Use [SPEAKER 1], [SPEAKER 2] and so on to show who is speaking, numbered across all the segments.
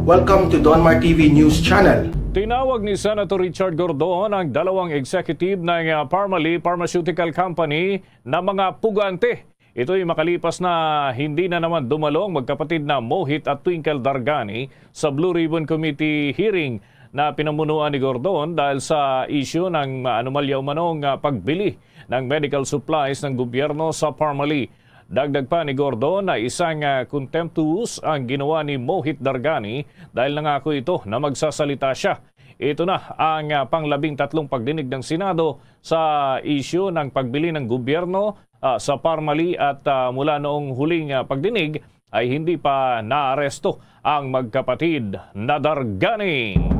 [SPEAKER 1] Welcome to Donmar TV News Channel.
[SPEAKER 2] Tinawag ni Senator Richard Gordon ang dalawang executive ng Parmalee Pharmaceutical Company na mga pugante. Ito'y makalipas na hindi na naman dumalong magkapatid na Mohit at Twinkle Dargani sa Blue Ribbon Committee hearing na pinamunuan ni Gordon dahil sa issue ng anomalya umanong pagbili ng medical supplies ng gobyerno sa Parmalee. Dagdag pa ni Gordon na isang contemptuous ang ginawa ni Mohit Dargani dahil nangako ito na magsasalita siya. Ito na ang pang-13 pagdinig ng Senado sa issue ng pagbili ng gobyerno sa Parmalee at mula noong huling pagdinig ay hindi pa naaresto ang magkapatid na Dargani.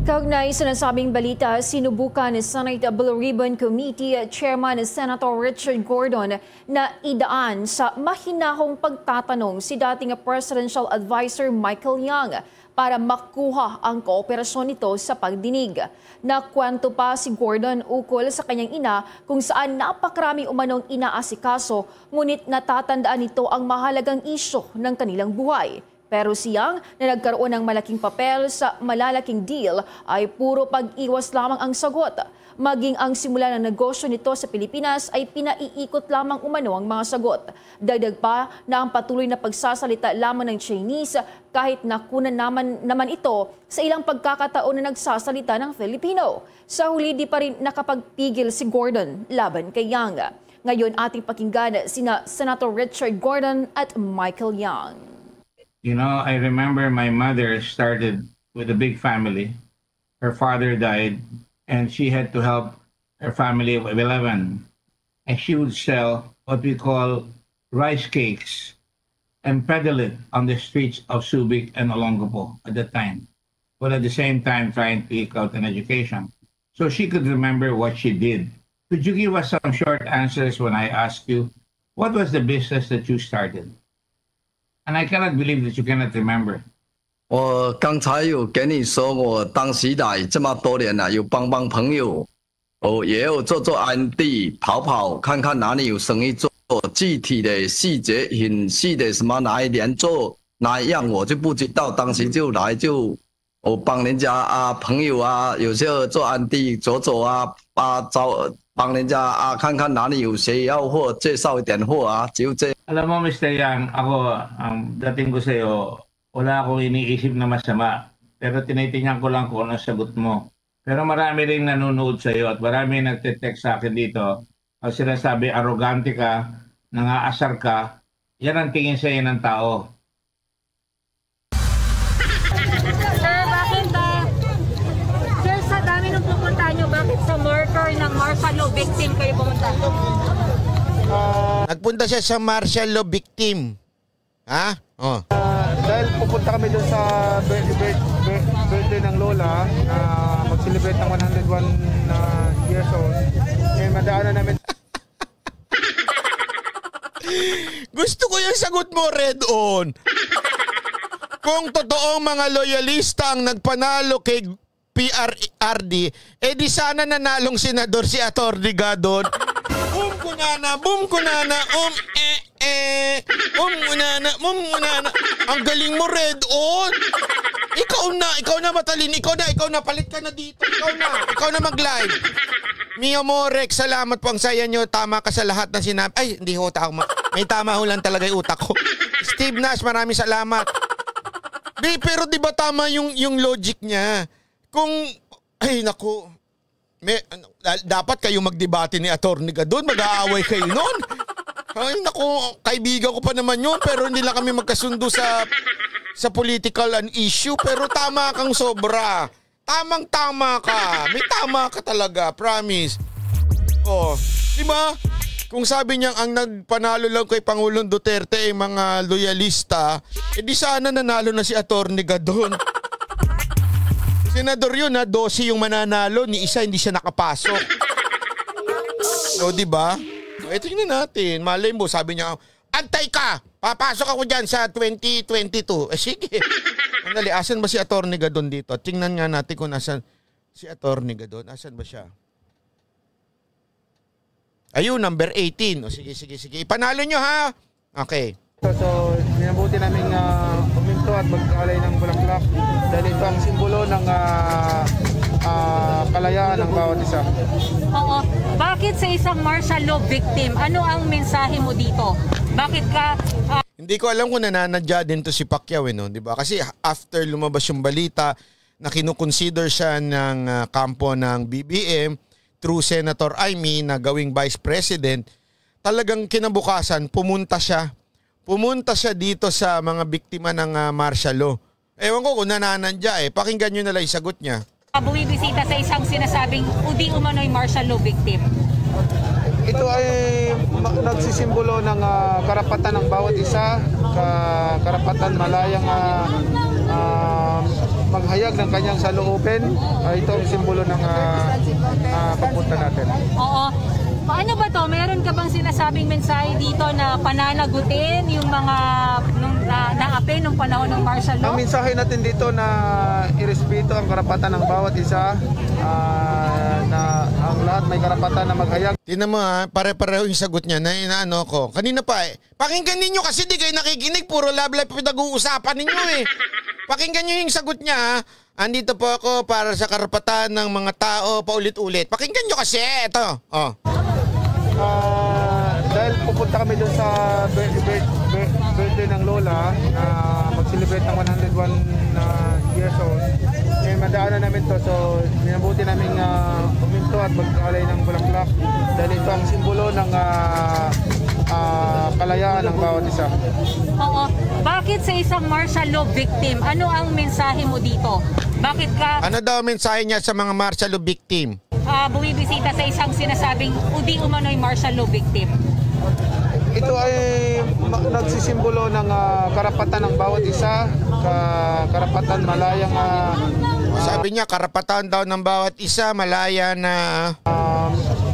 [SPEAKER 3] Kaugnay sa nasabing balita, sinubukan ni Senate Blue Ribbon Committee Chairman Senator Richard Gordon na idaan sa mahinahong pagtatanong si dating Presidential Advisor Michael Yang para makuha ang kooperasyon nito sa pagdinig. Nakwento pa si Gordon ukol sa kanyang ina kung saan napakarami umanong inaasikaso, ngunit natatandaan nito ang mahalagang isyu ng kanilang buhay. Pero si Yang na nagkaroon ng malaking papel sa malalaking deal ay puro pag-iwas lamang ang sagot. Maging ang simula ng negosyo nito sa Pilipinas ay pinaiikot lamang umano ang mga sagot. Dagdag pa na ang patuloy na pagsasalita lamang ng Chinese kahit nakunan naman ito sa ilang pagkakataon na nagsasalita ng Filipino. Sa huli di pa rin nakapagpigil si Gordon laban kay Yang. Ngayon ating pakinggan sina Senator Richard Gordon at Michael Yang.
[SPEAKER 4] You know, I remember my mother started with a big family. Her father died, and she had to help her family of 11. And she would sell what we call rice cakes and peddle it on the streets of Subic and Olongapo at the time, but at the same time trying to eke out an education. So she could remember what she did. Could you give us some short answers when I ask you, what was the business that you started? And I cannot believe that you cannot remember.
[SPEAKER 5] 我刚才有跟你说，我当时来这么多年了，有帮朋友，也有做安地，跑看看哪里有生意做。具体的细节、很细的什么哪一年做哪一样，我就不知道。当时就来就我帮人家朋友有时候做安地走帮人家看看哪里有谁要货，介绍一点货就这。
[SPEAKER 4] Alam mo, Mr. Yang, ako, ang dating ko sa'yo, wala akong iniisip na masama. Pero tinitingnan ko lang kung ano sagot mo. Pero marami rin nanonood sa'yo at marami nagte-text sa akin dito. Ang sinasabi, arrogante ka, nangaasar ka, yan ang tingin sa'yo ng tao.
[SPEAKER 6] Sir, bakit sir, sa dami nung pupunta nyo, bakit sa murder ng martial law victim kayo pumunta?
[SPEAKER 7] Nagpunta siya sa martial law victim. Ha?
[SPEAKER 8] Dahil pupunta kami doon sa birthday ng Lola na mag-celebrate ng 101 years old. Eh, madaanan namin.
[SPEAKER 7] Gusto ko yung sagot mo, Red On. Kung totoong mga loyalista ang nagpanalo kay PRRD, di sana nanalong senador si Atty. Gadon. Boom kunana, kunana. Ang galing mo, Red On. Ikaw na matalin. Ikaw na, palit ka na dito. Ikaw na mag-live. Mio Morex, salamat po, ang saya nyo. Tama ka sa lahat ng sinabi. Ay, hindi ho tama. May tama ho lang talaga yung utak ko. Steve Nash, maraming salamat. Pero di ba tama yung logic niya? Kung, ay naku, dapat kayo magdebate ni Atty. Gadon, mag-aaway kayo nun. Ay naku, kaibigan ko pa naman yun, pero hindi lang kami magkasundo sa political issue. Pero tama kang sobra. Tamang-tama ka. May tama ka talaga, promise. Di ba? Kung sabi niya ang nagpanalo lang kay Pangulong Duterte ay mga loyalista, di sana nanalo na si Atty. Gadon. Senador yun 12 yung mananalo, ni isa hindi siya nakapasok. So, di ba? Tingnan natin. Malay mo, sabi niya, antay ka! Papasok ako dyan sa 2022. Sige. Andali, asan ba si Atty. Gadon dito? Tingnan nga natin kung asan si Atty. Gadon. Asan ba siya? Ayun, number 18. Sige. Ipanalo nyo, ha? Okay.
[SPEAKER 8] So, minabuti namin buminto at mag-alay ng bulaklak dahil ito ang simbolo ng kalayaan ng bawat isa.
[SPEAKER 6] Oo. Bakit sa isang martial law victim, ano ang mensahe mo dito? Bakit ka
[SPEAKER 7] Hindi ko alam kung nananadya din to si Pacquiao, no? 'Di ba? Kasi after lumabas yung balita na kinukonsider siya ng kampo ng BBM through Senator Amy na gawing Vice President, talagang kinabukasan pumunta siya dito sa mga biktima ng martial law. Ewan ko kung nananadya Pakinggan nyo na lang yung sagot niya.
[SPEAKER 6] buwibisita sa isang sinasabing udi umano'y martial law victim?
[SPEAKER 8] Ito ay nagsisimbolo ng karapatan ng bawat isa, karapatan malayang maghayag ng kanyang saloobin. Ito ang simbolo ng pagpunta natin.
[SPEAKER 6] Oo. Paano ba to? Meron ka bang sinasabing mensahe dito na pananagutin yung mga naapi nung panahon ng martial law?
[SPEAKER 8] Ang mensahe natin dito na irespeto ang karapatan ng bawat isa, na ang lahat may karapatan na maghayag.
[SPEAKER 7] Tingnan mo pare-pareho yung sagot niya na inaano ko. Kanina pa Pakinggan ninyo kasi di kayo nakikinig. Puro love life pinag-uusapan ninyo Pakinggan nyo yung sagot niya Andito po ako para sa karapatan ng mga tao paulit-ulit. Pakinggan nyo kasi. Ito.
[SPEAKER 8] Dahil pupunta kami doon sa birthday ng Lola na mag-celebrate ng 101 years old. Madaanan namin to, so minabuti namin puminto at mag-alay ng bulaklak dahil ito ang simbolo ng kalayaan ng bawat isa.
[SPEAKER 6] Oo. Bakit sa isang martial law victim, ano ang mensahe mo dito? Bakit ka
[SPEAKER 7] Ano daw ang mensahe niya sa mga martial law victim?
[SPEAKER 6] buwibisita sa isang sinasabing udi umano'y martial law victim?
[SPEAKER 8] Ito ay nagsisimbolo ng karapatan ng bawat isa, karapatan malayang
[SPEAKER 7] Sabi niya, karapatan daw ng bawat isa, malaya na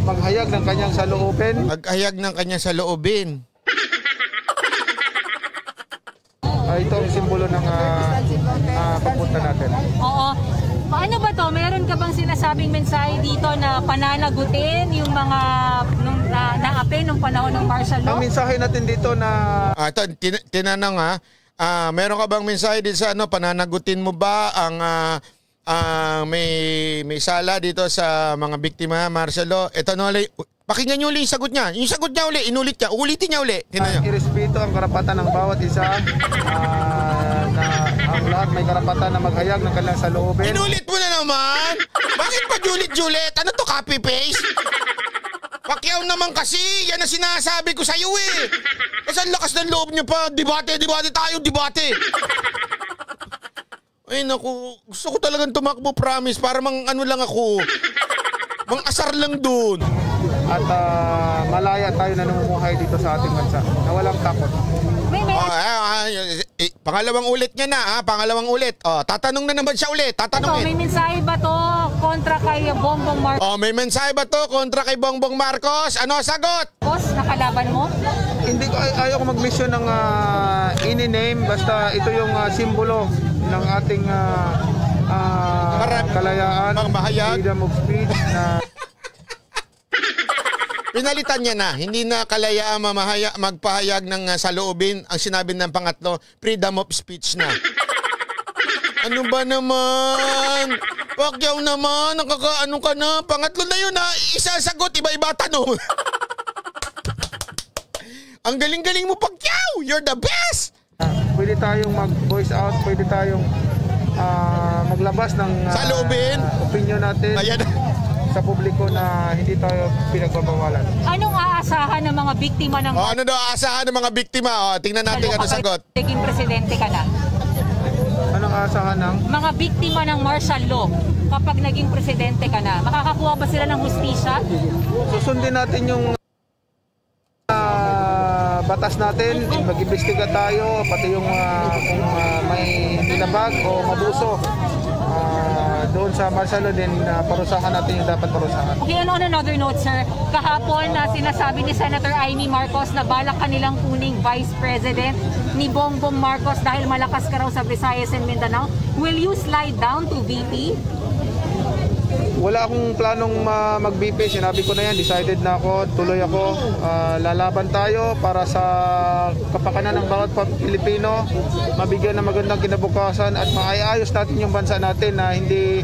[SPEAKER 8] maghayag ng kanyang saloobin.
[SPEAKER 7] maghayag ng kanya sa loobin.
[SPEAKER 8] Ito ang simbolo ng pagpunta natin.
[SPEAKER 6] Oo. Paano ba to? Meron ka bang sinasabing mensahe dito na pananagutin yung mga naapi nung panahon ng martial law?
[SPEAKER 8] Ang mensahe natin dito na
[SPEAKER 7] Ito, tinanong meron ka bang mensahe dito sa pananagutin mo ba ang may sala dito sa mga biktima martial law? Ito pakinggan nyo ulit yung sagot niya. Yung sagot niya ulit, inulit niya. Ulitin niya ulit.
[SPEAKER 8] irespeto ang karapatan ng bawat isa, na ang lahat may karapatan na maghayag ng kanilang saloobin.
[SPEAKER 7] Inulit mo na naman! Bakit pa julit-julit? Ano to, copy-paste? Pacquiao naman kasi, yan ang sinasabi ko sa'yo Kasi ang lakas ng loob niyo pa. Debate tayo, debate. Ay naku, gusto ko talagang tumakbo, promise. Para lang ako. Mang-asar lang dun.
[SPEAKER 8] At malaya tayo na namumuhay dito sa ating bansa na walang takot.
[SPEAKER 7] Pangalawang ulit niya na, pangalawang ulit. Tatanong na naman siya ulit.
[SPEAKER 6] May mensahe ba to kontra kay Bongbong Marcos?
[SPEAKER 7] May mensahe ba to kontra kay Bongbong Marcos? Ano sagot?
[SPEAKER 6] Nakalaban mo?
[SPEAKER 8] Hindi ko ayaw mag-mission ng any name, basta ito yung simbolo ng ating kalayaan, freedom of speech na
[SPEAKER 7] pinalitan niya na, hindi na kalayaan magpahayag ng saloobin. Ang sinabi ng pangatlo, freedom of speech na. Ano ba naman? Pacquiao naman, nakakaano ka na. Pangatlo na yun isa sagot, iba-iba tanong. Ang galing-galing mo, Pacquiao! You're the best!
[SPEAKER 8] Pwede tayong mag-voice out, pwede tayong maglabas ng
[SPEAKER 7] saloobin,
[SPEAKER 8] opinion natin.
[SPEAKER 7] Ayan.
[SPEAKER 8] Sa publiko na hindi tayo pinagbabawalan.
[SPEAKER 6] Anong aasahan ng mga biktima ng
[SPEAKER 7] ano daw aasahan ng mga biktima? Tingnan natin ano sagot.
[SPEAKER 6] Naging presidente ka na.
[SPEAKER 8] Anong aasahan ng?
[SPEAKER 6] Mga biktima ng martial law kapag naging presidente ka na. Makakakuha ba sila ng hustisya?
[SPEAKER 8] Susundin natin yung batas natin, mag-imbestiga tayo, pati yung kung may nilabag o mabuso. Doon sa martial law din, parusahan natin yung dapat parusahan.
[SPEAKER 6] Okay, on another note, sir, kahapon na sinasabi ni Senator Amy Marcos na balak kanilang kuning Vice President ni Bongbong Marcos dahil malakas ka raw sa Visayas and Mindanao. Will you slide down to VP?
[SPEAKER 8] Wala akong planong mag-BP. Sinabi ko na yan, decided na ako, tuloy ako. Lalaban tayo para sa kapakanan ng bawat Pilipino, mabigyan ng magandang kinabukasan at maayos natin yung bansa natin na hindi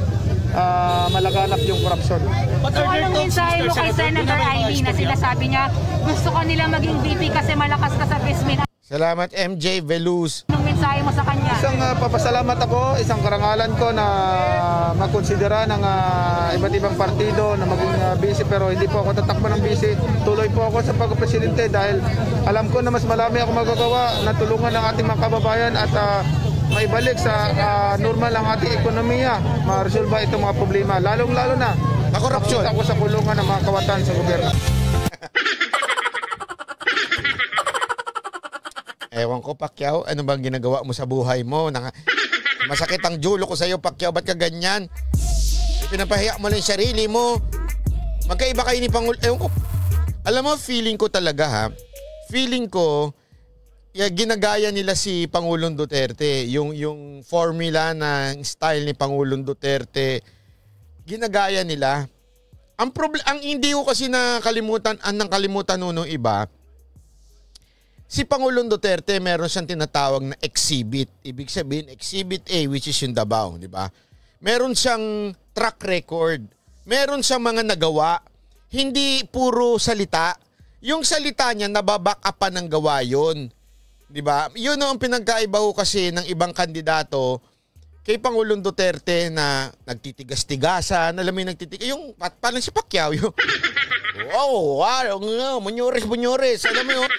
[SPEAKER 8] malaganap yung korupsyon.
[SPEAKER 6] So anong mensahe mo kay Senator Ivy na sila sabi niya gusto ka nila maging VP kasi malakas ka sa Pismin?
[SPEAKER 7] Salamat MJ Veluz.
[SPEAKER 6] Anong mensahe mo sa kanya?
[SPEAKER 8] Isang papasalamat ako, isang karangalan ko na makonsidera ng iba't ibang partido na maging busy, pero hindi po ako tatakbo ng busy. Tuloy po ako sa pagpresidente dahil alam ko na mas marami ako magagawa na tulungan ng ating mga kababayan at maibalik sa normal ang ating ekonomiya, ma-resolve itong mga problema, lalong-lalo na
[SPEAKER 7] korupsyon.
[SPEAKER 8] Ako sa kulungan ng mga kawatan sa gobyerno.
[SPEAKER 7] Ewan ko, Pacquiao, ano bang ginagawa mo sa buhay mo? Masakit ang julo ko sa'yo, Pacquiao. Ba't ka ganyan? Pinapahiya mo lang yung sarili mo. Magkaiba kayo ni Pangulo. Ewan ko. Alam mo, feeling ko talaga ha. Feeling ko, ginagaya nila si Pangulong Duterte. Yung formula na style ni Pangulong Duterte, ginagaya nila. Ang hindi ko kasi nakalimutan nung iba, si Pangulong Duterte meron siyang tinatawag na exhibit. Ibig sabihin, exhibit A, which is yung Davao, di ba? Meron siyang track record. Meron siyang mga nagawa. Hindi puro salita. Yung salita niya, nababack up ng gawa yun. Di ba? Yun ang pinagkaiba ko kasi ng ibang kandidato kay Pangulong Duterte na nagtitigas-tigasan. Alam mo yung nagtitigas. Yung parang si Pacquiao. Yung, bunyores. Alam mo yun?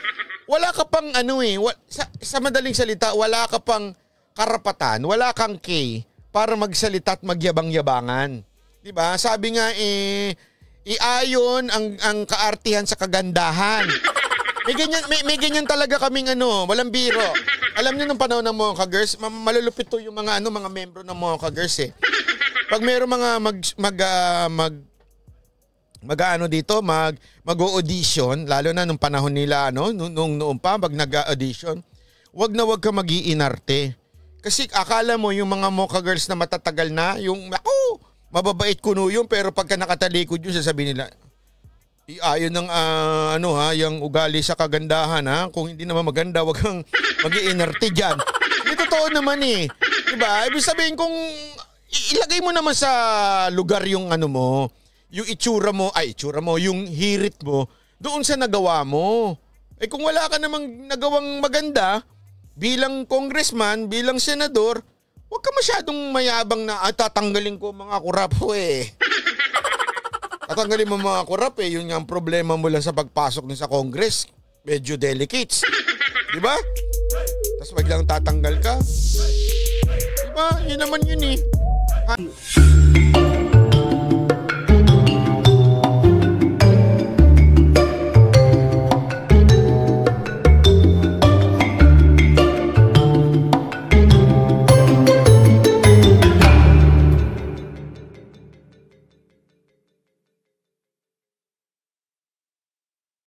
[SPEAKER 7] Wala ka pang sa madaling salita, wala ka pang karapatan, wala kang kay para magsalita at magyabang-yabangan. 'Di ba? Sabi nga iayon ang kaartihan sa kagandahan. May ganyan talaga kaming walang biro. Alam niyo nung panahon ng Monka Girls, malulupit to yung mga mga membro ng Monka Girls eh. Pag mayroong mga mag-audition, lalo na nung panahon nila, noong pa, pag nag-audition, wag ka mag-iinarte. Kasi akala mo yung mga Mocha Girls na matatagal na, yung, mababait kuno yun, pero pagka nakatalikod yun, sasabihin nila, ayon ng, yung ugali sa kagandahan, ha? Kung hindi naman maganda, wag kang mag-iinarte dyan. Hindi totoo naman eh. Diba? Ibig sabihin kung, ilagay mo naman sa lugar yung mo, yung itsura mo, yung hirit mo, doon sa nagawa mo. Eh kung wala ka namang nagawang maganda, bilang congressman, bilang senador, huwag ka masyadong mayabang na tatanggalin ko mga kurapo eh. Tatanggalin mo mga kurap eh, yun nga ang problema mo lang sa pagpasok sa Congress. Medyo delicates. Diba? Tapos biglang tatanggal ka. Diba? Yun naman yun eh.